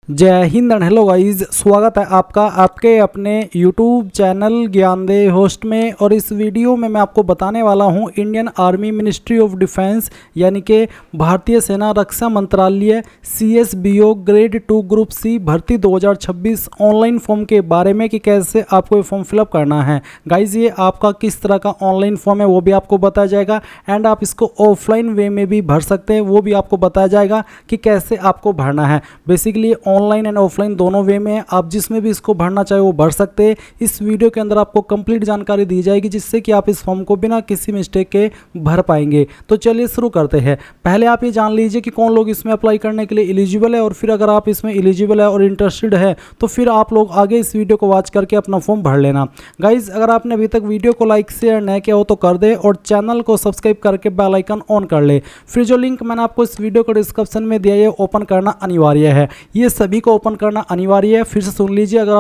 जय Hind and hello guys, स्वागत है आपका आपके अपने YouTube चैनल ज्ञानदेव होस्ट में। और इस वीडियो में मैं आपको बताने वाला हूं Indian army ministry of defence यानी कि भारतीय सेना रक्षा मंत्रालय CSBO ग्रेड 2 ग्रुप C भर्ती 2026 ऑनलाइन फॉर्म के बारे में कि कैसे आपको ये फॉर्म फिलअप करना है। गाइज ये आपका किस तरह का ऑनलाइन फॉर्म है वो भी आपको बताया जाएगा एंड आप इसको ऑफलाइन वे में भी भर सकते हैं वो भी आपको बताया जाएगा कि कैसे आपको भरना है। बेसिकली ऑनलाइन एंड ऑफलाइन दोनों वे में आप जिसमें भी इसको भरना चाहे वो भर सकते हैं। इस वीडियो के अंदर आपको कंप्लीट जानकारी दी जाएगी जिससे कि आप इस फॉर्म को बिना किसी मिस्टेक के भर पाएंगे। तो चलिए शुरू करते हैं। पहले आप ये जान लीजिए कि कौन लोग इसमें अप्लाई करने के लिए एलिजिबल है और फिर अगर आप इसमें एलिजिबल है और इंटरेस्टेड है तो फिर आप लोग आगे इस वीडियो को वॉच करके अपना फॉर्म भर लेना। गाइज अगर आपने अभी तक वीडियो को लाइक शेयर नहीं किया हो तो कर दे और चैनल को सब्सक्राइब करके बेल आइकन ऑन कर ले। फिर जो लिंक मैंने आपको इस वीडियो को डिस्क्रिप्शन में दिया है ओपन करना अनिवार्य है। ये सभी को ओपन करना अनिवार्य है। फिर से सुन लीजिए, अगर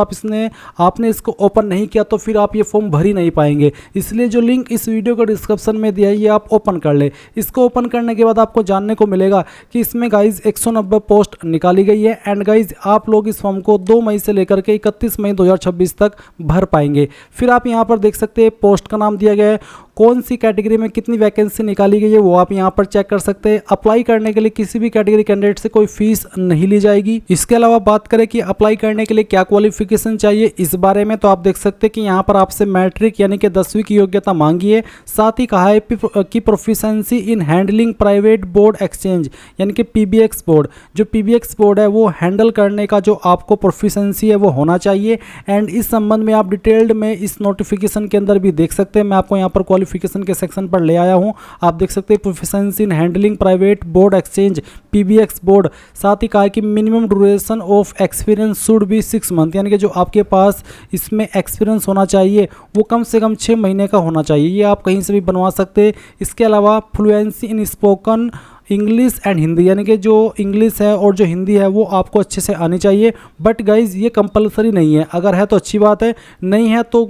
आपने इसको ओपन नहीं किया तो फिर आप ये फॉर्म भर ही नहीं पाएंगे। इसलिए जो लिंक इस वीडियो को डिस्क्रिप्शन में दिया है ये आप ओपन कर ले। इसको ओपन करने के बाद आपको जानने को मिलेगा कि इसमें गाइज 190 पोस्ट निकाली गई है एंड गाइज आप लोग इस फॉर्म को 2 मई से लेकर के 31 मई 2026 तक भर पाएंगे। फिर आप यहाँ पर देख सकते हैं पोस्ट का नाम दिया गया है, कौन सी कैटेगरी में कितनी वैकेंसी निकाली गई है वो आप यहाँ पर चेक कर सकते हैं। अप्लाई करने के लिए किसी भी कैटेगरी कैंडिडेट से कोई फीस नहीं ली जाएगी। इसके अलावा बात करें कि अप्लाई करने के लिए क्या क्वालिफिकेशन चाहिए इस बारे में तो आप देख सकते हैं कि यहाँ पर आपसे मैट्रिक यानी कि 10वीं की योग्यता मांगी है। साथ ही कहा है कि proficiency in handling private board exchange यानी कि PBX बोर्ड, जो PBX बोर्ड है वो हैंडल करने का जो आपको प्रोफिशिएंसी है वो होना चाहिए। एंड इस संबंध में आप डिटेल्ड में इस नोटिफिकेशन के अंदर भी देख सकते हैं। मैं आपको यहाँ पर क्वालिफिकेशन के सेक्शन पर ले आया हूँ, आप देख सकते हैं proficiency in handling private board exchange PBX board. साथ ही कहा है कि minimum duration of experience should be 6 month यानी कि जो आपके पास इसमें एक्सपीरियंस होना चाहिए वो कम से कम 6 महीने का होना चाहिए। ये आप कहीं से भी बनवा सकते हैं। इसके अलावा fluency in spoken English and Hindi यानी कि जो इंग्लिश है और जो हिंदी है वो आपको अच्छे से आनी चाहिए। बट गाइज ये कंपलसरी नहीं है, अगर है तो अच्छी बात है, नहीं है तो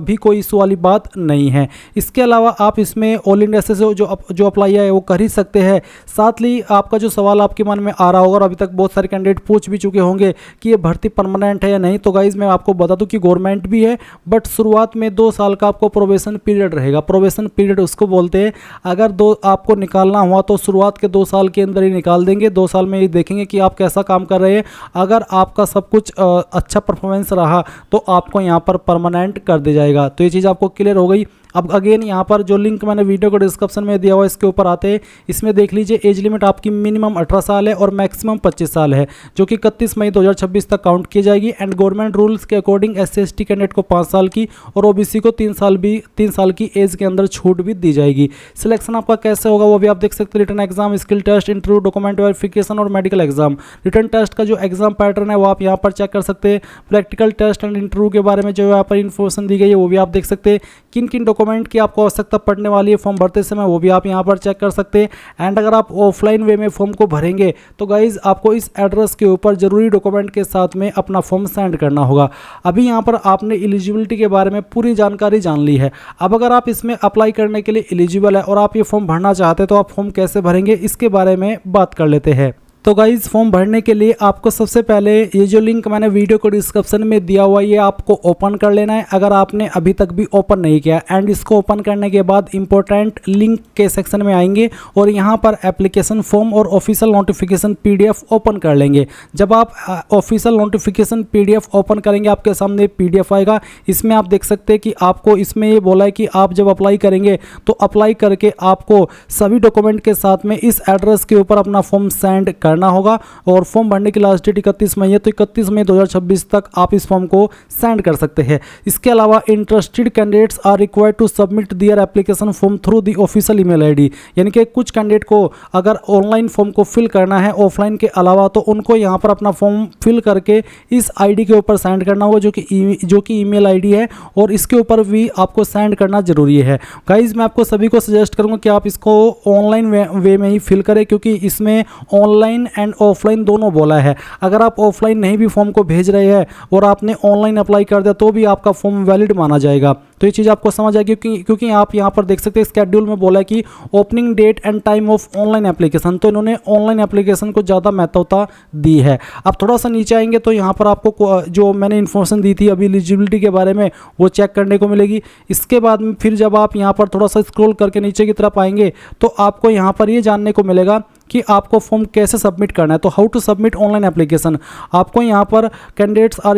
भी कोई इशू वाली बात नहीं है। इसके अलावा आप इसमें ऑल इंडिया से जो अप्लाई है वो कर ही सकते हैं। साथ ही आपका जो सवाल आपके मन में आ रहा होगा और अभी तक बहुत सारे कैंडिडेट पूछ भी चुके होंगे कि ये भर्ती परमानेंट है या नहीं, तो गाइज मैं आपको बता दूं कि गवर्नमेंट भी है बट शुरुआत में 2 साल का आपको प्रोबेशन पीरियड रहेगा। प्रोबेशन पीरियड उसको बोलते हैं। अगर आपको निकालना हुआ तो शुरुआत के 2 साल के अंदर ही निकाल देंगे। 2 साल में ये देखेंगे कि आप कैसा काम कर रहे हैं। अगर आपका सब कुछ अच्छा परफॉर्मेंस रहा तो आपको यहाँ पर परमानेंट कर दिया जाएगा। तो ये चीज़ आपको क्लियर हो गई। अब अगेन यहाँ पर जो लिंक मैंने वीडियो को डिस्क्रिप्शन में दिया हुआ है इसके ऊपर आते हैं। इसमें देख लीजिए एज लिमिट आपकी मिनिमम 18 साल है और मैक्सिमम 25 साल है जो कि 31 मई 2026 तक काउंट की जाएगी। एंड गवर्नमेंट रूल्स के अकॉर्डिंग SC/ST कैंडिडेट को 5 साल की और OBC को 3 साल की एज के अंदर छूट भी दी जाएगी। सिलेक्शन आपका कैसे होगा वो भी आप देख सकते हैं। Written exam, skill test, interview, document verification और मेडिकल एग्जाम। रिटन टेस्ट का जो एग्जाम पैटर्न है वो आप यहाँ पर चेक कर सकते हैं। प्रैक्टिकल टेस्ट एंड इंटरव्यू के बारे में जो यहाँ पर इन्फॉर्मेशन दी गई है वो भी आप देख सकते हैं। किन किन डॉक्यूमेंट की आपको आवश्यकता पड़ने वाली है फॉर्म भरते समय वो भी आप यहाँ पर चेक कर सकते हैं। एंड अगर आप ऑफलाइन वे में फॉर्म को भरेंगे तो गाइज आपको इस एड्रेस के ऊपर जरूरी डॉक्यूमेंट के साथ में अपना फॉर्म सेंड करना होगा। अभी यहाँ पर आपने एलिजिबिलिटी के बारे में पूरी जानकारी जान ली है। अब अगर आप इसमें अप्लाई करने के लिए एलिजिबल है और आप ये फॉर्म भरना चाहते हैं तो आप फॉर्म कैसे भरेंगे इसके बारे में बात कर लेते हैं। तो गाइज फॉर्म भरने के लिए आपको सबसे पहले ये जो लिंक मैंने वीडियो को डिस्क्रिप्शन में दिया हुआ है ये आपको ओपन कर लेना है अगर आपने अभी तक भी ओपन नहीं किया। एंड इसको ओपन करने के बाद इंपॉर्टेंट लिंक के सेक्शन में आएंगे और यहाँ पर एप्लीकेशन फॉर्म और ऑफिशियल नोटिफिकेशन PDF ओपन कर लेंगे। जब आप ऑफिशियल नोटिफिकेशन PDF ओपन करेंगे आपके सामने PDF आएगा। इसमें आप देख सकते हैं कि आपको इसमें ये बोला है कि आप जब अप्लाई करेंगे तो अप्लाई करके आपको सभी डॉक्यूमेंट के साथ में इस एड्रेस के ऊपर अपना फॉर्म सेंड करना होगा। और फॉर्म भरने की लास्ट डेट 31 मई है तो 31 मई 2026 तक आप इस फॉर्म को सेंड कर सकते हैं। इसके अलावा interested candidates are required to submit their application form through the official email ID यानी कि कुछ कैंडिडेट को अगर ऑनलाइन फॉर्म को फिल करना है ऑफलाइन के अलावा तो उनको यहाँ पर अपना फॉर्म फिल करके इस ID के ऊपर सेंड करना होगा जो कि ईमेल ID है और इसके ऊपर भी आपको सेंड करना जरूरी है। गाइज मैं आपको सभी को सजेस्ट करूँगा कि आप इसको ऑनलाइन वे में ही फिल करें क्योंकि इसमें ऑनलाइन ऑनलाइन एंड ऑफलाइन दोनों बोला है। अगर आप ऑफलाइन नहीं भी फॉर्म को भेज रहे हैं और आपने ऑनलाइन अप्लाई कर दिया तो भी आपका फॉर्म वैलिड माना जाएगा। तो ये चीज़ आपको समझ आएगी क्योंकि आप यहाँ पर देख सकते हैं स्केड्यूल में बोला है कि opening date and time of online application, तो इन्होंने ऑनलाइन एप्लीकेशन को ज़्यादा महत्वता दी है। अब थोड़ा सा नीचे आएंगे तो यहाँ पर आपको जो मैंने इन्फॉर्मेशन दी थी अभी एलिजिबिलिटी के बारे में वो चेक करने को मिलेगी। इसके बाद में फिर जब आप यहाँ पर थोड़ा सा स्क्रॉल करके नीचे की तरफ आएंगे तो आपको यहाँ पर ये जानने को मिलेगा कि आपको फॉर्म कैसे सबमिट करना है। तो how to submit online application, आपको यहाँ पर candidates are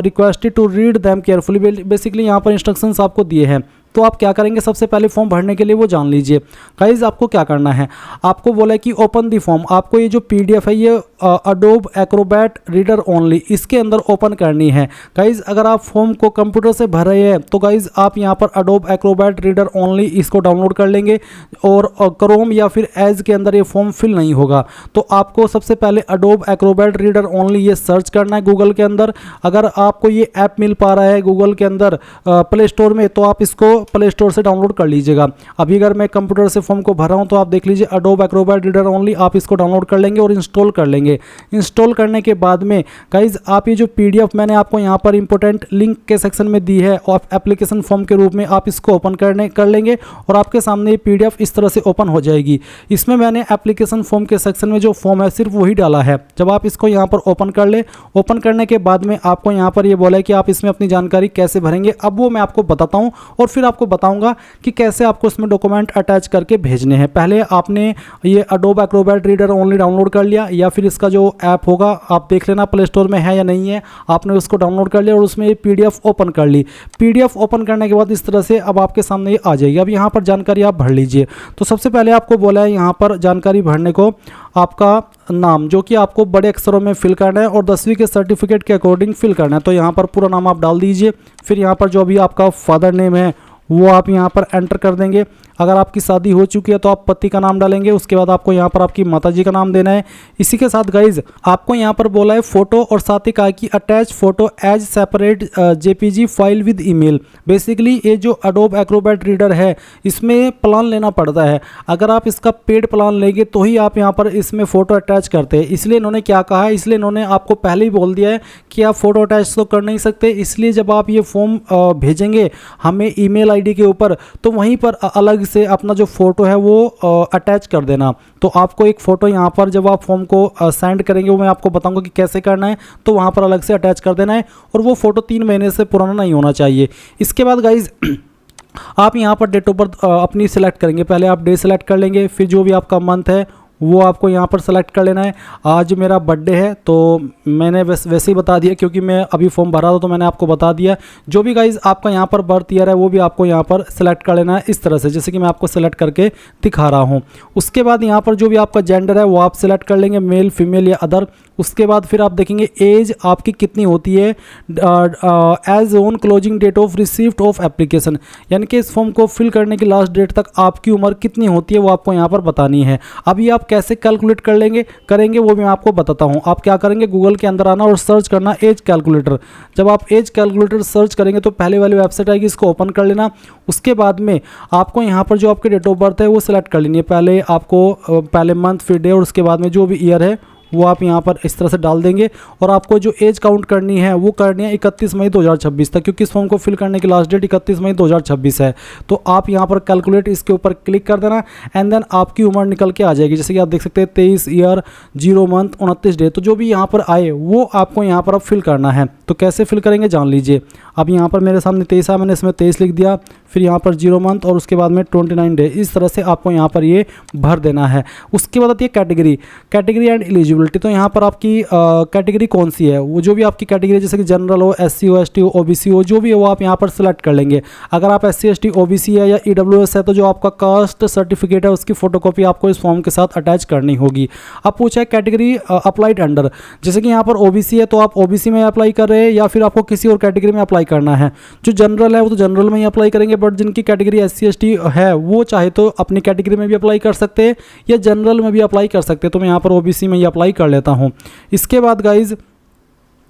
requested to read them carefully, basically यहाँ पर इंस्ट्रक्शंस आपको दिए हैं। तो आप क्या करेंगे, सबसे पहले फॉर्म भरने के लिए वो जान लीजिए। गाइज आपको क्या करना है, आपको बोला है कि ओपन दी फॉर्म, आपको ये जो पीडीएफ है ये अडोब एक्रोबैट रीडर ओनली इसके अंदर ओपन करनी है। गाइज अगर आप फॉर्म को कंप्यूटर से भर रहे हैं तो गाइज आप यहाँ पर अडोब एक्रोबैट रीडर ओनली इसको डाउनलोड कर लेंगे और क्रोम या फिर एज के अंदर ये फॉर्म फिल नहीं होगा। तो आपको सबसे पहले अडोब एक्रोबैट रीडर ओनली ये सर्च करना है गूगल के अंदर। अगर आपको ये ऐप मिल पा रहा है गूगल के अंदर प्ले स्टोर में तो आप इसको प्ले स्टोर से डाउनलोड कर लीजिएगा। अभी अगर मैं कंप्यूटर से फॉर्म को भर रहा हूं तो आप देख लीजिए अडोब एक्रोबैट रीडर ओनली, आप इसको डाउनलोड कर लेंगे और इंस्टॉल कर लेंगे। इंस्टॉल करने के बाद में गाइज आप ये जो पीडीएफ मैंने आपको यहाँ पर इंपॉर्टेंट लिंक के सेक्शन में दी है और एप्लीकेशन फॉर्म के रूप में आप इसको ओपन कर लेंगे और आपके सामने ये पीडीएफ इस तरह से ओपन हो जाएगी। इसमें मैंने एप्लीकेशन फॉर्म के सेक्शन में जो फॉर्म है सिर्फ वही डाला है। जब आप इसको यहाँ पर ओपन कर ले, ओपन करने के बाद में आपको यहाँ पर ये बोला है कि आप इसमें अपनी जानकारी कैसे भरेंगे। अब वो मैं आपको बताता हूँ और फिर आपको बताऊंगा कि कैसे आपको इसमें डॉक्यूमेंट अटैच करके भेजने हैं। पहले आपने ये Adobe Acrobat reader only download कर लिया या फिर इसका जो ऐप होगा आप देख लेना प्ले स्टोर में है या नहीं है, आपने उसको डाउनलोड कर लिया और उसमें ये पीडीएफ ओपन कर ली। पीडीएफ ओपन करने के बाद इस तरह से अब आपके सामने ये आ जाएगी। अब यहाँ पर जानकारी आप भर लीजिए। तो सबसे पहले आपको बोला है यहाँ पर जानकारी भरने को, आपका नाम जो कि आपको बड़े अक्षरों में फिल करना है और 10वीं के सर्टिफिकेट के अकॉर्डिंग फिल करना है। तो यहाँ पर पूरा नाम आप डाल दीजिए। फिर यहाँ पर जो अभी आपका फादर नेम है वो आप यहाँ पर एंटर कर देंगे। अगर आपकी शादी हो चुकी है तो आप पति का नाम डालेंगे। उसके बाद आपको यहाँ पर आपकी माताजी का नाम देना है। इसी के साथ गाइज आपको यहाँ पर बोला है फोटो और साथ ही कहा कि attach photo as separate JPG file with email. Basically ये जो अडोब एक्रोबैट रीडर है इसमें प्लान लेना पड़ता है। अगर आप इसका पेड प्लान लेंगे तो ही आप यहाँ पर इसमें फ़ोटो अटैच करते हैं। इसलिए इन्होंने क्या कहा है, इसलिए इन्होंने आपको पहले ही बोल दिया है कि आप फ़ोटो अटैच तो कर नहीं सकते। इसलिए जब आप ये फॉर्म भेजेंगे हमें ईमेल आईडी के ऊपर तो वहीं पर अलग से अपना जो फ़ोटो है वो अटैच कर देना। तो आपको एक फ़ोटो यहाँ पर जब आप फॉर्म को सेंड करेंगे वो मैं आपको बताऊंगा कि कैसे करना है, तो वहाँ पर अलग से अटैच कर देना है और वो फ़ोटो 3 महीने से पुराना नहीं होना चाहिए। इसके बाद गाइज आप यहाँ पर डेट ऑफ बर्थ अपनी सिलेक्ट करेंगे। पहले आप डे सेलेक्ट कर लेंगे, फिर जो भी आपका मंथ है वो आपको यहाँ पर सेलेक्ट कर लेना है। आज मेरा बर्थडे है तो मैंने वैसे ही बता दिया क्योंकि मैं अभी फॉर्म भरा था तो मैंने आपको बता दिया। जो भी गाइज आपका यहाँ पर बर्थ ईयर है वो भी आपको यहाँ पर सेलेक्ट कर लेना है इस तरह से, जैसे कि मैं आपको सेलेक्ट करके दिखा रहा हूँ। उसके बाद यहाँ पर जो भी आपका जेंडर है वो आप सेलेक्ट कर लेंगे, मेल फीमेल या अदर। उसके बाद फिर आप देखेंगे एज आपकी कितनी होती है age on closing date of received of application, यानी कि इस फॉर्म को फिल करने की लास्ट डेट तक आपकी उम्र कितनी होती है वो आपको यहाँ पर बतानी है। अभी आप कैसे कैलकुलेट करेंगे वो मैं आपको बताता हूँ। आप क्या करेंगे, गूगल के अंदर आना और सर्च करना एज कैलकुलेटर। जब आप एज कैलकुलेटर सर्च करेंगे तो पहले वाली वेबसाइट आएगी, इसको ओपन कर लेना। उसके बाद में आपको यहाँ पर जो आपके डेट ऑफ बर्थ है वो सिलेक्ट कर लेनी है। पहले आपको पहले मंथ फिर डे और उसके बाद में जो भी ईयर है वो आप यहाँ पर इस तरह से डाल देंगे और आपको जो एज काउंट करनी है वो करनी है 31 मई 2026 तक, क्योंकि इस फॉर्म को फिल करने की लास्ट डेट 31 मई 2026 है। तो आप यहाँ पर कैलकुलेट इसके ऊपर क्लिक कर देना एंड देन आपकी उम्र निकल के आ जाएगी। जैसे कि आप देख सकते हैं 23 ईयर 0 मंथ 29 डे। तो जो भी यहाँ पर आए वो आपको यहाँ पर अब फिल करना है। तो कैसे फिल करेंगे जान लीजिए। अब यहाँ पर मेरे सामने 23 है, मैंने इसमें 23 लिख दिया, फिर यहाँ पर 0 मंथ और उसके बाद में 29 डे। इस तरह से आपको यहाँ पर ये भर देना है। उसके बाद आती है कैटेगरी एंड एलिजिबिलिटी। तो यहाँ पर आपकी कैटेगरी कौन सी है, वो जो भी आपकी कैटेगरी जैसे कि जनरल हो, SC हो, ST हो, OBC हो, जो भी है वो आप यहाँ पर सिलेक्ट कर लेंगे। अगर आप SC ST OBC है या EWS है तो जो आपका कास्ट सर्टिफिकेट है उसकी फोटोकॉपी आपको इस फॉर्म के साथ अटैच करनी होगी। अब पूछा है कैटेगरी अप्लाइड अंडर, जैसे कि यहाँ पर OBC है तो आप OBC में अप्लाई कर रहे हैं या फिर आपको किसी और कैटेगरी में अप्लाई करना है। जो जनरल है वो तो जनरल में ही अप्लाई करेंगे, बट जिनकी कैटेगरी SC ST है वो चाहे तो अपनी कैटेगरी में भी अप्लाई कर सकते हैं या जनरल में भी अप्लाई कर सकते हैं। तो मैं यहाँ पर OBC में ही अप्लाई कर लेता हूँ। इसके बाद गाइज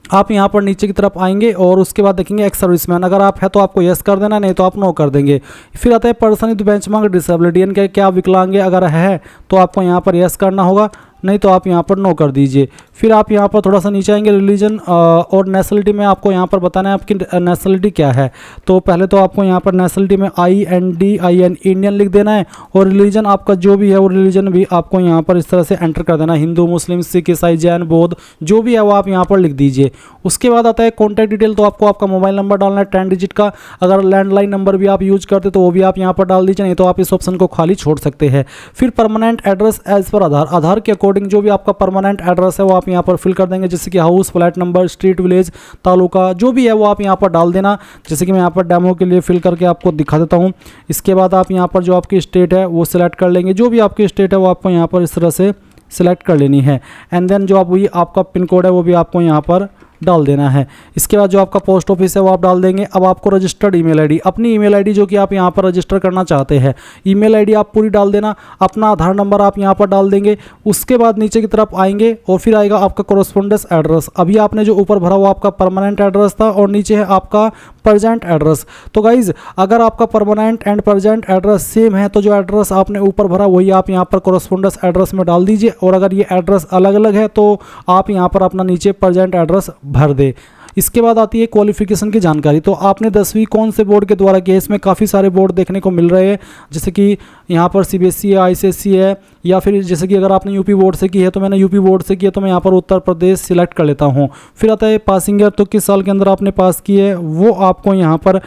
आप यहाँ पर नीचे की तरफ आएंगे और उसके बाद देखेंगे एक्स सर्विसमैन। अगर आप है तो आपको यस कर देना, नहीं तो आप नो कर देंगे। फिर आता है पर्सन विद बेंचमार्क डिसेबिलिटी, यानी क्या विकलांग अगर है तो आपको यहाँ पर यस करना होगा, नहीं तो आप यहाँ पर नो कर दीजिए। फिर आप यहाँ पर थोड़ा सा नीचे आएंगे, रिलीजन और नेशनलिटी में आपको यहाँ पर बताना है आपकी नेशनलिटी क्या है। तो पहले तो आपको यहाँ पर नेशनलिटी में INDIN इंडियन लिख देना है, और रिलीजन आपका जो भी है वो रिलीजन भी आपको यहाँ पर इस तरह से एंटर कर देना है, हिंदू, मुस्लिम, सिख, ईसाई, जैन, बौद्ध, जो भी है वो आप यहाँ पर लिख दीजिए। उसके बाद आता है कॉन्टैक्ट डिटेल। तो आपको आपका मोबाइल नंबर डालना है 10 डिजिट का, अगर लैंडलाइन नंबर भी आप यूज करते तो वो भी आप यहाँ पर डाल दीजिए, नहीं तो आप इस ऑप्शन को खाली छोड़ सकते हैं। फिर परमानेंट एड्रेस एज पर आधार के अकॉर्डिंग जो भी आपका परमानेंट एड्रेस है वो आप यहाँ पर फिल कर देंगे, जैसे कि house, flat number, street, village, taluka, जो भी है वो आप यहाँ पर डाल देना। जैसे कि मैं यहाँ पर डेमो के लिए फिल करके आपको दिखा देता हूँ। इसके बाद आप यहाँ पर जो आपकी स्टेट है वो सिलेक्ट कर लेंगे, जो भी आपकी स्टेट है वो आपको यहाँ पर इस तरह से सिलेक्ट कर लेनी है। एंड देन जो आप वही आपका पिन कोड है वो भी आपको यहाँ पर डाल देना है। इसके बाद जो आपका पोस्ट ऑफिस है वो आप डाल देंगे। अब आपको रजिस्टर्ड ईमेल आईडी, अपनी ईमेल आईडी जो कि आप यहाँ पर रजिस्टर करना चाहते हैं, ईमेल आईडी आप पूरी डाल देना। अपना आधार नंबर आप यहाँ पर डाल देंगे। उसके बाद नीचे की तरफ आएंगे और फिर आएगा आपका कोरस्पोंडेंस एड्रेस। अभी आपने जो ऊपर भरा वो आपका परमानेंट एड्रेस था और नीचे है आपका प्रेजेंट एड्रेस। तो गाइज अगर आपका permanent and present address same है तो जो एड्रेस आपने ऊपर भरा वही आप यहाँ पर कोरस्पोंडेंस एड्रेस में डाल दीजिए, और अगर ये एड्रेस अलग अलग है तो आप यहाँ पर अपना नीचे प्रेजेंट एड्रेस भर दे। इसके बाद आती है क्वालिफिकेशन की जानकारी। तो आपने 10वीं कौन से बोर्ड के द्वारा की है, इसमें काफ़ी सारे बोर्ड देखने को मिल रहे हैं, जैसे कि यहाँ पर CBSE है, ICSE है, या फिर जैसे कि अगर आपने यूपी बोर्ड से की है तो मैंने यूपी बोर्ड से की है, तो मैं यहाँ पर उत्तर प्रदेश सिलेक्ट कर लेता हूँ। फिर आता है पासिंग ईयर, तो किस साल के अंदर आपने पास की है वो आपको यहाँ पर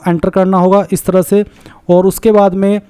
एंटर करना होगा इस तरह से। और उसके बाद में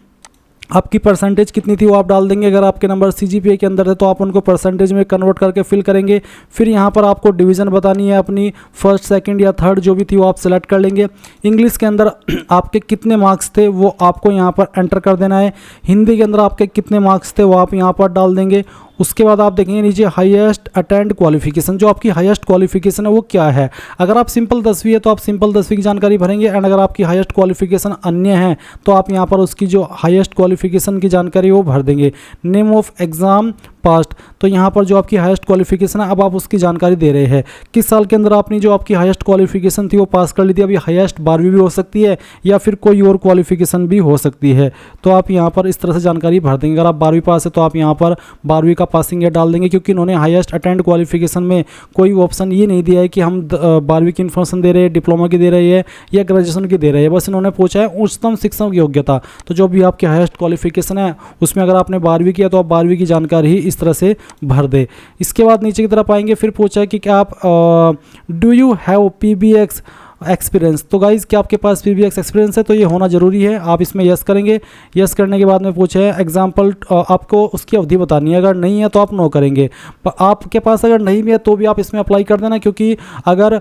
आपकी परसेंटेज कितनी थी वो आप डाल देंगे। अगर आपके नंबर CGPA के अंदर थे तो आप उनको परसेंटेज में कन्वर्ट करके फिल करेंगे। फिर यहाँ पर आपको डिवीज़न बतानी है अपनी, फर्स्ट, सेकंड या थर्ड जो भी थी वो आप सेलेक्ट कर लेंगे। इंग्लिश के अंदर आपके कितने मार्क्स थे वो आपको यहाँ पर एंटर कर देना है। हिंदी के अंदर आपके कितने मार्क्स थे वो आप यहाँ पर डाल देंगे। उसके बाद आप देखेंगे नीचे हाईएस्ट अटेंड क्वालिफिकेशन, जो आपकी हाईएस्ट क्वालिफिकेशन है वो क्या है। अगर आप सिंपल 10वीं है तो आप सिंपल 10वीं की जानकारी भरेंगे, एंड अगर आपकी हाईएस्ट क्वालिफिकेशन अन्य है तो आप यहाँ पर उसकी जो हाईएस्ट क्वालिफिकेशन की जानकारी वो भर देंगे। नेम ऑफ एग्ज़ाम पास्ट, तो यहाँ पर जो आपकी हाईएस्ट क्वालिफिकेशन है अब आप उसकी जानकारी दे रहे हैं। किस साल के अंदर आपने जो आपकी हाईएस्ट क्वालिफिकेशन थी वो पास कर ली थी। अभी हाईएस्ट 12वीं भी हो सकती है या फिर कोई और क्वालिफिकेशन भी हो सकती है, तो आप यहाँ पर इस तरह से जानकारी भर देंगे। अगर आप 12वीं पास है तो आप यहाँ पर 12वीं का पासिंग ईयर डाल देंगे, क्योंकि इन्होंने हाईएस्ट अटेंड क्वालिफिकेशन में कोई ऑप्शन ये नहीं दिया है कि हम 12वीं की इन्फॉर्मेशन दे रहे हैं, डिप्लोमा की दे रहे हैं या ग्रेजुएशन की दे रहे हैं, बस इन्होंने पूछा है उच्चतम शिक्षा की योग्यता। तो जो भी आपकी हाईएस्ट क्वालिफिकेशन है उसमें अगर आपने 12वीं किया तो आप 12वीं की जानकारी ही इस तरह से भर दे। इसके बाद नीचे की तरफ आएंगे, फिर पूछा है कि क्या आप do you have PBX experience. तो गाइज़ क्या आपके पास PBX एक्सपीरियंस है, तो ये होना ज़रूरी है। आप इसमें यस करेंगे। यस करने के बाद में पूछे है एग्जाम्पल, आपको उसकी अवधि बतानी है। अगर नहीं है तो आप नो करेंगे। आपके पास अगर नहीं भी है तो भी आप इसमें अप्लाई कर देना, क्योंकि अगर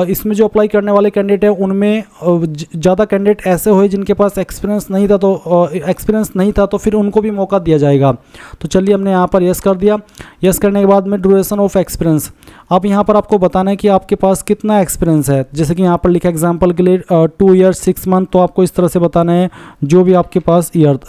इसमें जो अप्लाई करने वाले कैंडिडेट हैं उनमें ज़्यादा कैंडिडेट ऐसे हुए जिनके पास एक्सपीरियंस नहीं था तो फिर उनको भी मौका दिया जाएगा। तो चलिए हमने यहाँ पर यस कर दिया। यस करने के बाद में ड्यूरेशन ऑफ एक्सपीरियंस, अब यहाँ पर आपको बताना है कि आपके पास कितना एक्सपीरियंस है। जैसे कि यहाँ पर लिखा एग्जाम्पल के लिए 2 ईयर 6 मंथ, तो आपको इस तरह से बताना है जो भी आपके पास ईयर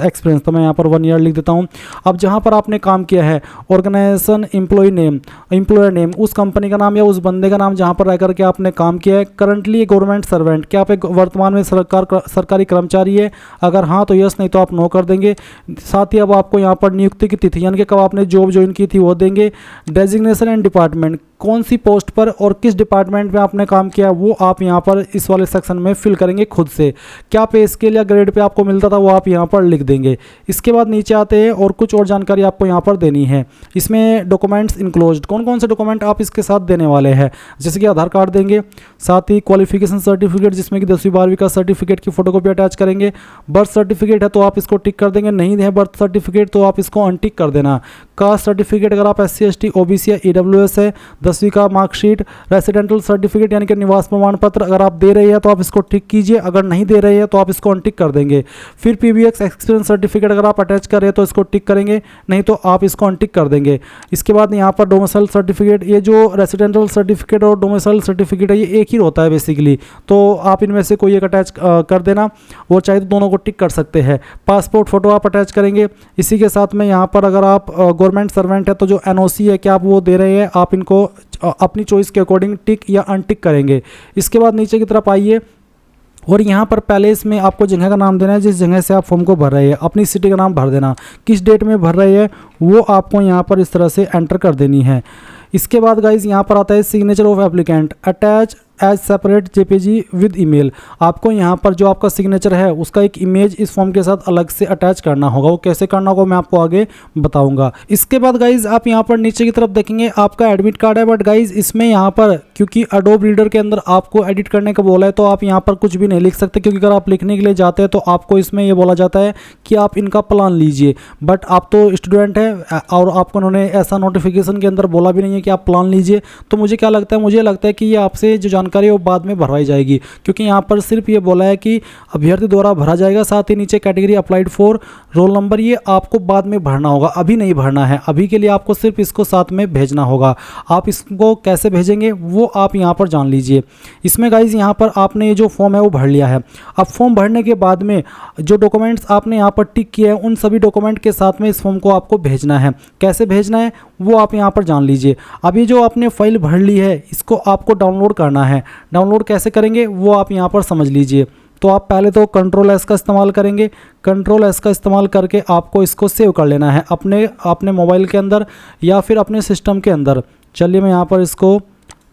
एक्सपीरियंस। तो मैं यहाँ पर 1 ईयर लिख देता हूँ। अब जहाँ पर आपने काम किया है, ऑर्गेनाइजेशन, एम्प्लॉयर नेम, उस कंपनी का नाम या उस बंदे का नाम जहाँ पर रह करके आपने काम किया है। करंटली गवर्नमेंट सर्वेंट, क्या आप एक वर्तमान में सरकारी कर्मचारी है। अगर हाँ तो यस, नहीं तो आप नो कर देंगे। साथ ही अब आपको यहाँ पर नियुक्ति की तिथि यानी कि कब आपने जॉब ज्वाइन की थी वो देंगे। डेजिग्नेशन एंड डिपार्टमेंट, कौन सी पोस्ट पर और किस डिपार्टमेंट में आपने काम किया वो आप यहाँ पर इस वाले सेक्शन में फिल करेंगे खुद से। क्या पे स्केल या ग्रेड पे आपको मिलता था वो आप यहाँ पर लिख देंगे। इसके बाद नीचे आते हैं और कुछ और जानकारी आपको यहाँ पर देनी है। इसमें डॉक्यूमेंट्स इनक्लोज्ड, कौन कौन से डॉक्यूमेंट आप इसके साथ देने वाले हैं, जैसे कि आधार कार्ड देंगे, साथ ही क्वालिफिकेशन सर्टिफिकेट जिसमें कि 10वीं 12वीं का सर्टिफिकेट की फोटोकॉपी अटैच करेंगे। बर्थ सर्टिफिकेट है तो आप इसको टिक कर देंगे, नहीं है बर्थ सर्टिफिकेट तो आप इसको अनटिक कर देना। कास्ट सर्टिफिकेट, अगर आप SC ST OBC या EWS है, 10वीं का मार्कशीट, रेसिडेंटल सर्टिफिकेट यानी कि निवास प्रमाण पत्र अगर आप दे रहे हैं तो आप इसको टिक कीजिए, अगर नहीं दे रहे हैं तो आप इसको अनटिक कर देंगे। फिर PBX एक्सपीरियंस सर्टिफिकेट अगर आप अटैच कर रहे हैं तो इसको टिक करेंगे, नहीं तो आप इसको अनटिक कर देंगे। इसके बाद यहाँ पर डोमिसाइल सर्टिफिकेट, ये जो रेसिडेंटल सर्टिफिकेट और डोमिसाइल सर्टिफिकेट है ये एक ही होता है बेसिकली, तो आप इनमें से कोई एक अटैच कर देना, वो चाहे तो दोनों को टिक कर सकते हैं। पासपोर्ट फोटो आप अटैच करेंगे। इसी के साथ में यहाँ पर अगर आप गवर्नमेंट सर्वेंट है तो जो NOC है क्या आप वो दे रहे हैं, आप इनको अपनी चॉइस के अकॉर्डिंग टिक या अनटिक करेंगे। इसके बाद नीचे की तरफ आइए और यहाँ पर पहले इसमें आपको जगह का नाम देना है, जिस जगह से आप फॉर्म को भर रहे हैं, अपनी सिटी का नाम भर देना, किस डेट में भर रहे हैं वो आपको यहाँ पर इस तरह से एंटर कर देनी है। इसके बाद गाइज यहाँ पर आता है signature of applicant attach as separate JPG with email. आपको यहाँ पर जो आपका सिग्नेचर है उसका एक इमेज इस फॉर्म के साथ अलग से अटैच करना होगा। वो कैसे करना होगा मैं आपको आगे बताऊंगा। इसके बाद गाइज आप यहाँ पर नीचे की तरफ देखेंगे आपका एडमिट कार्ड है, बट गाइज इसमें यहाँ पर क्योंकि एडोब रीडर के अंदर आपको एडिट करने का बोला है तो आप यहाँ पर कुछ भी नहीं लिख सकते, क्योंकि अगर आप लिखने के लिए जाते हैं तो आपको इसमें ये बोला जाता है कि आप इनका प्लान लीजिए, बट आप तो स्टूडेंट हैं और आपको उन्होंने ऐसा नोटिफिकेशन के अंदर बोला भी नहीं है कि आप प्लान लीजिए। तो मुझे क्या लगता है, मुझे लगता है कि ये आपसे जो जानकारी है वो बाद में भरवाई जाएगी, क्योंकि यहाँ पर सिर्फ ये बोला है कि अभ्यर्थी द्वारा भरा जाएगा, साथ ही नीचे category applied for roll number, ये आपको बाद में भरना होगा, अभी नहीं भरना है। अभी के लिए आपको सिर्फ इसको साथ में भेजना होगा। आप इसको कैसे भेजेंगे वो आप यहाँ पर जान लीजिए। इसमें गाइज यहाँ पर आपने ये जो फॉर्म है वो भर लिया है। अब फॉर्म भरने के बाद में जो डॉक्यूमेंट्स आपने यहाँ पर टिक किए हैं उन सभी डॉक्यूमेंट के साथ में इस फॉर्म को आपको भेजना है। कैसे भेजना है वो आप यहाँ पर जान लीजिए। अभी जो आपने फाइल भर ली है इसको आपको डाउनलोड करना है। डाउनलोड कैसे करेंगे वो आप यहाँ पर समझ लीजिए। तो आप पहले तो कंट्रोल एस का इस्तेमाल करेंगे। कंट्रोल एस का इस्तेमाल करके आपको इसको सेव कर लेना है अपने मोबाइल के अंदर या फिर अपने सिस्टम के अंदर। चलिए मैं यहाँ पर इसको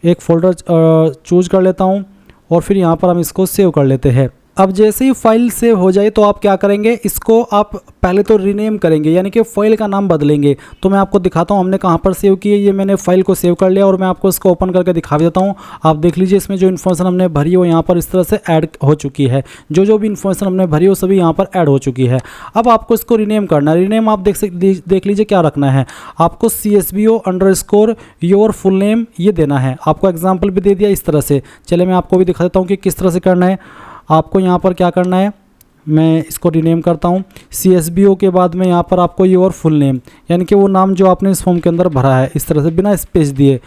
एक फ़ोल्डर चूज कर लेता हूँ और फिर यहाँ पर हम इसको सेव कर लेते हैं। अब जैसे ही फाइल सेव हो जाए तो आप क्या करेंगे, इसको आप पहले तो रीनेम करेंगे, यानी कि फाइल का नाम बदलेंगे। तो मैं आपको दिखाता हूँ हमने कहाँ पर सेव की है। ये मैंने फाइल को सेव कर लिया और मैं आपको इसको ओपन करके दिखा देता हूँ। आप देख लीजिए इसमें जो इन्फॉर्मेशन हमने भरी है वो यहाँ पर इस तरह से ऐड हो चुकी है। जो भी इन्फॉर्मेशन हमने भरी है वो सभी यहाँ पर ऐड हो चुकी है। अब आपको इसको रीनेम करना है। रीनेम आप देख लीजिए क्या रखना है। आपको CSBO_ योर फुल नेम ये देना है। आपको एग्जाम्पल भी दे दिया इस तरह से। चलिए मैं आपको भी दिखा देता हूँ कि किस तरह से करना है। आपको यहाँ पर क्या करना है, मैं इसको रीनेम करता हूँ। CSBO के बाद में यहाँ पर आपको योर फुल नेम, यानी कि वो नाम जो आपने इस फॉर्म के अंदर भरा है इस तरह से बिना स्पेस दिए,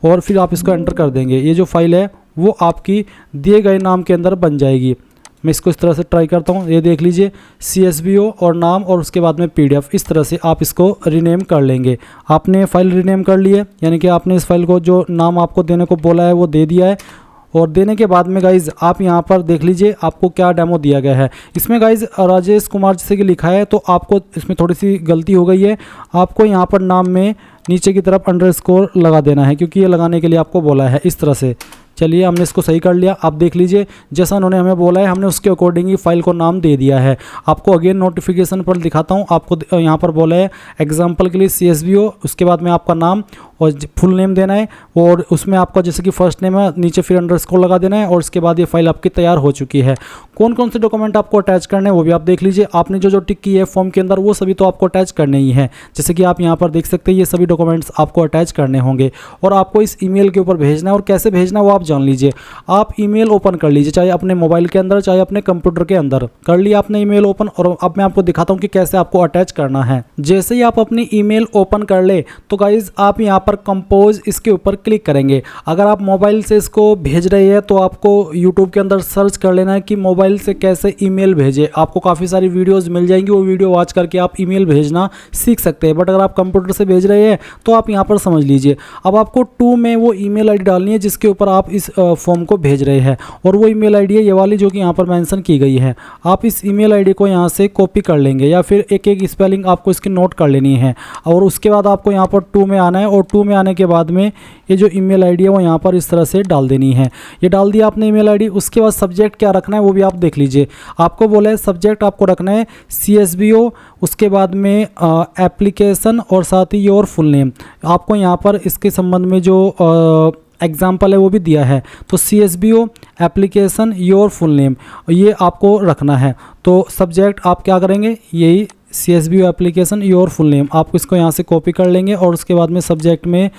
और फिर आप इसको एंटर कर देंगे। ये जो फाइल है वो आपकी दिए गए नाम के अंदर बन जाएगी। मैं इसको इस तरह से ट्राई करता हूँ। ये देख लीजिए CSBO और नाम और उसके बाद में PDF, इस तरह से आप इसको रीनेम कर लेंगे। आपने फाइल रीनेम कर ली है, यानी कि आपने इस फाइल को जो नाम आपको देने को बोला है वो दे दिया है। और देने के बाद में गाइज़ आप यहाँ पर देख लीजिए आपको क्या डेमो दिया गया है। इसमें गाइज़ राजेश कुमार जैसे कि लिखा है, तो आपको इसमें थोड़ी सी गलती हो गई है। आपको यहाँ पर नाम में नीचे की तरफ अंडरस्कोर लगा देना है, क्योंकि ये लगाने के लिए आपको बोला है इस तरह से। चलिए हमने इसको सही कर लिया। आप देख लीजिए जैसा उन्होंने हमें बोला है हमने उसके अकॉर्डिंग ही फाइल को नाम दे दिया है। आपको अगेन नोटिफिकेशन पर दिखाता हूँ। आपको यहाँ पर बोला है एग्जांपल के लिए CSBO, उसके बाद में आपका नाम और फुल नेम देना है, और उसमें आपका जैसे कि फर्स्ट नेम है नीचे फिर अंडरस्कोर लगा देना है, और उसके बाद ये फाइल आपकी तैयार हो चुकी है। कौन कौन से डॉक्यूमेंट आपको अटैच करने हैं वो भी आप देख लीजिए। आपने जो टिक की है फॉर्म के अंदर वो सभी तो आपको अटैच करने ही है। जैसे कि आप यहाँ पर देख सकते हैं ये सभी डॉक्यूमेंट्स आपको अटैच करने होंगे और आपको इस ईमेल के ऊपर भेजना है। और कैसे भेजना है वो आप जान लीजिए। आप ईमेल ओपन कर लीजिए, चाहे अपने मोबाइल के अंदर चाहे अपने कंप्यूटर के अंदर। कर लिया आपने ईमेल ओपन, और अब मैं आपको दिखाता हूँ कि कैसे आपको अटैच करना है। जैसे ही आप अपनी ईमेल ओपन कर ले तो गाइज आप यहाँ पर कंपोज इसके ऊपर क्लिक करेंगे। अगर आप मोबाइल से इसको भेज रहे हैं तो आपको यूट्यूब के अंदर सर्च कर लेना है कि मोबाइल से कैसे ईमेल भेजे। आपको काफ़ी सारी वीडियोज़ मिल जाएंगी, वो वीडियो वॉच करके आप ईमेल भेजना सीख सकते हैं। बट अगर आप कंप्यूटर से भेज रहे हैं तो आप यहाँ पर समझ लीजिए। अब आपको 2 में वो ईमेल आईडी डालनी है जिसके ऊपर आप इस फॉर्म को भेज रहे हैं, और वो ईमेल आईडी है ये वाली जो कि यहाँ पर मेंशन की गई है। आप इस ईमेल आईडी को यहाँ से कॉपी कर लेंगे, या फिर एक एक स्पेलिंग आपको इसकी नोट कर लेनी है। और उसके बाद आपको यहाँ पर 2 में आना है, और 2 में आने के बाद में ये जो ईमेल आईडी है वो यहाँ पर इस तरह से डाल देनी है। ये डाल दिया आपने ईमेल आईडी। उसके बाद सब्जेक्ट क्या रखना है वो भी आप देख लीजिए। आपको बोला है सब्जेक्ट आपको रखना है CSBO, उसके बाद में एप्लीकेशन और साथ ही योर फुल नेम। आपको यहाँ पर इसके संबंध में जो एग्जाम्पल है वो भी दिया है। तो CSBO application your full name ये आपको रखना है। तो सब्जेक्ट आप क्या करेंगे, यही CSBO application your full name, आप इसको यहाँ से कॉपी कर लेंगे, और उसके बाद में सब्जेक्ट में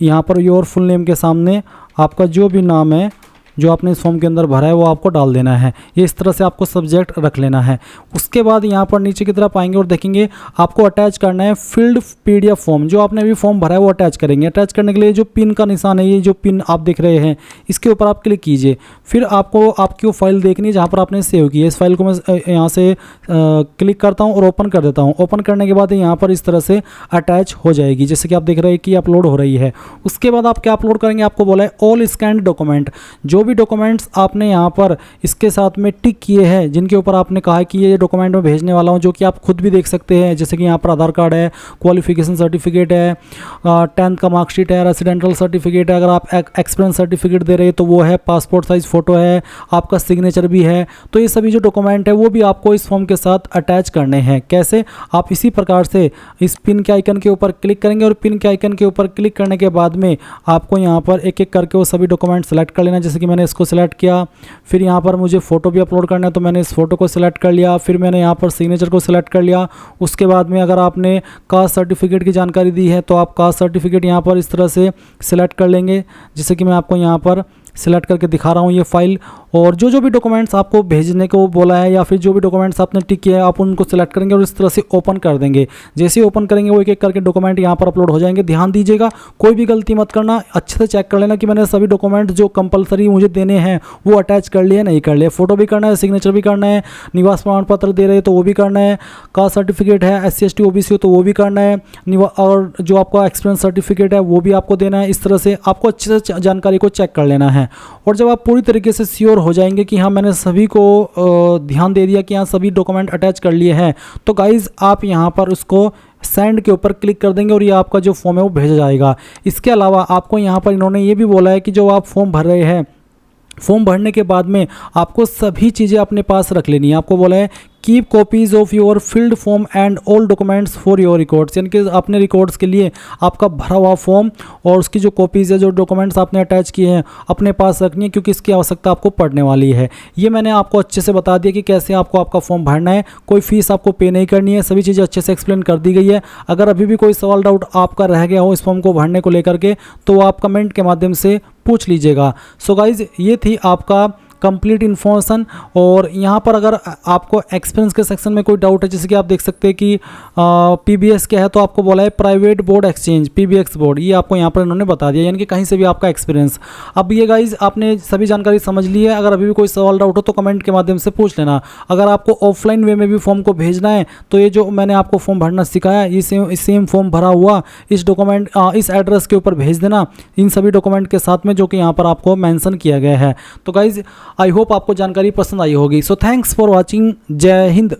यहाँ पर योर फुल नेम के सामने आपका जो भी नाम है जो आपने इस फॉर्म के अंदर भरा है वो आपको डाल देना है। ये इस तरह से आपको सब्जेक्ट रख लेना है। उसके बाद यहाँ पर नीचे की तरफ आएंगे और देखेंगे आपको अटैच करना है फील्ड PDF फॉर्म। जो आपने अभी फॉर्म भरा है वो अटैच करेंगे। अटैच करने के लिए जो पिन का निशान है, ये जो पिन आप देख रहे हैं इसके ऊपर आप क्लिक कीजिए। फिर आपको आपकी वो फाइल देखनी है जहाँ पर आपने सेव की है। इस फाइल को मैं यहाँ से क्लिक करता हूँ और ओपन कर देता हूँ। ओपन करने के बाद यहाँ पर इस तरह से अटैच हो जाएगी, जैसे कि आप देख रहे हैं कि अपलोड हो रही है। उसके बाद आप क्या अपलोड करेंगे, आपको बोला है ऑल स्कैन्ड डॉक्यूमेंट। जो भी डॉक्यूमेंट्स आपने यहाँ पर इसके साथ में टिक किए हैं, जिनके ऊपर आपने कहा है कि ये डॉक्यूमेंट मैं भेजने वाला हूँ, जो कि आप खुद भी देख सकते हैं, जैसे कि यहाँ पर आधार कार्ड है, क्वालिफिकेशन सर्टिफिकेट है, 10th का मार्कशीट है, रेसिडेंटल सर्टिफिकेट है, अगर आप एक्सपीरियंस सर्टिफिकेट दे रहे हैं तो वो है, पासपोर्ट साइज़ फ़ोटो है, आपका सिग्नेचर भी है। तो ये सभी जो डॉक्यूमेंट है वो भी आपको इस फॉर्म के साथ अटैच करने हैं। कैसे? आप इसी प्रकार से इस पिन के आइकन के ऊपर क्लिक करेंगे और पिन के आइकन के ऊपर क्लिक करने के बाद में आपको यहाँ पर एक एक करके वो सभी डॉक्यूमेंट सेलेक्ट कर लेना। जैसे कि मैंने इसको सेलेक्ट किया, फिर यहाँ पर मुझे फ़ोटो भी अपलोड करना है तो मैंने इस फोटो को सिलेक्ट कर लिया, फिर मैंने यहाँ पर सिग्नेचर को सिलेक्ट कर लिया। उसके बाद में अगर आपने कास्ट सर्टिफिकेट की जानकारी दी है तो आप कास्ट सर्टिफिकेट यहाँ पर इस तरह से सिलेक्ट कर लेंगे, जैसे कि मैं आपको यहाँ पर सिलेक्ट करके दिखा रहा हूँ ये फाइल। और जो जो भी डॉक्यूमेंट्स आपको भेजने को बोला है या फिर जो भी डॉक्यूमेंट्स आपने टिक किया है आप उनको सिलेक्ट करेंगे और इस तरह से ओपन कर देंगे। जैसे ही ओपन करेंगे वो एक एक करके डॉक्यूमेंट यहाँ पर अपलोड हो जाएंगे। ध्यान दीजिएगा, कोई भी गलती मत करना, अच्छे से चेक कर लेना कि मैंने सभी डॉक्यूमेंट जो कंपलसरी मुझे देने हैं वो अटैच कर लिए नहीं कर लिए। फोटो भी करना है, सिग्नेचर भी करना है, निवास प्रमाण पत्र दे रहे हैं तो वो भी करना है, कास्ट सर्टिफिकेट है, SC ST OBC हो तो वो भी करना है, और जो आपका एक्सपीरियंस सर्टिफिकेट है वो भी आपको देना है। इस तरह से आपको अच्छे से जानकारी को चेक कर लेना है। और जब आप पूरी तरीके से श्योर हो जाएंगे कि हाँ मैंने सभी को ध्यान दे दिया कि हाँ सभी डॉक्यूमेंट अटैच कर लिए हैं, तो गाइज़ आप यहाँ पर उसको सेंड के ऊपर क्लिक कर देंगे और ये आपका जो फॉर्म है वो भेजा जाएगा। इसके अलावा आपको यहाँ पर इन्होंने ये भी बोला है कि जो आप फॉर्म भर रहे हैं, फॉर्म भरने के बाद में आपको सभी चीज़ें अपने पास रख लेनी है। आपको बोला है keep copies of your field form and all documents for your records, यानी कि अपने रिकॉर्ड्स के लिए आपका भरा हुआ फॉर्म और उसकी जो कॉपीज़ है, जो डॉक्यूमेंट्स आपने अटैच किए हैं अपने पास रखनी है, क्योंकि इसकी आवश्यकता आपको पड़ने वाली है। ये मैंने आपको अच्छे से बता दिया कि कैसे आपको आपका फॉर्म भरना है, कोई फीस आपको पे नहीं करनी है, सभी चीज़ें अच्छे से एक्सप्लेन कर दी गई है। अगर अभी भी कोई सवाल डाउट आपका रह गया हो इस फॉर्म को भरने को लेकर के तो आप कमेंट के माध्यम से पूछ लीजिएगा। सो गाइज़ ये थी आपका कंप्लीट इन्फॉर्मेशन। और यहाँ पर अगर आपको एक्सपीरियंस के सेक्शन में कोई डाउट है, जैसे कि आप देख सकते हैं कि PBX क्या है, तो आपको बोला है private board exchange, PBX board, ये आपको यहाँ पर इन्होंने बता दिया, यानी कि कहीं से भी आपका एक्सपीरियंस। अब ये गाइज आपने सभी जानकारी समझ ली है। अगर अभी भी कोई सवाल डाउट हो तो कमेंट के माध्यम से पूछ लेना। अगर आपको ऑफलाइन वे में भी फॉर्म को भेजना है तो ये जो मैंने आपको फॉर्म भरना सिखाया है, ये सेम फॉर्म भरा हुआ इस डॉक्यूमेंट इस एड्रेस के ऊपर भेज देना, इन सभी डॉक्यूमेंट के साथ में जो कि यहाँ पर आपको मेंशन किया गया है। तो गाइज आई होप आपको जानकारी पसंद आई होगी। So thanks for watching. जय हिंद।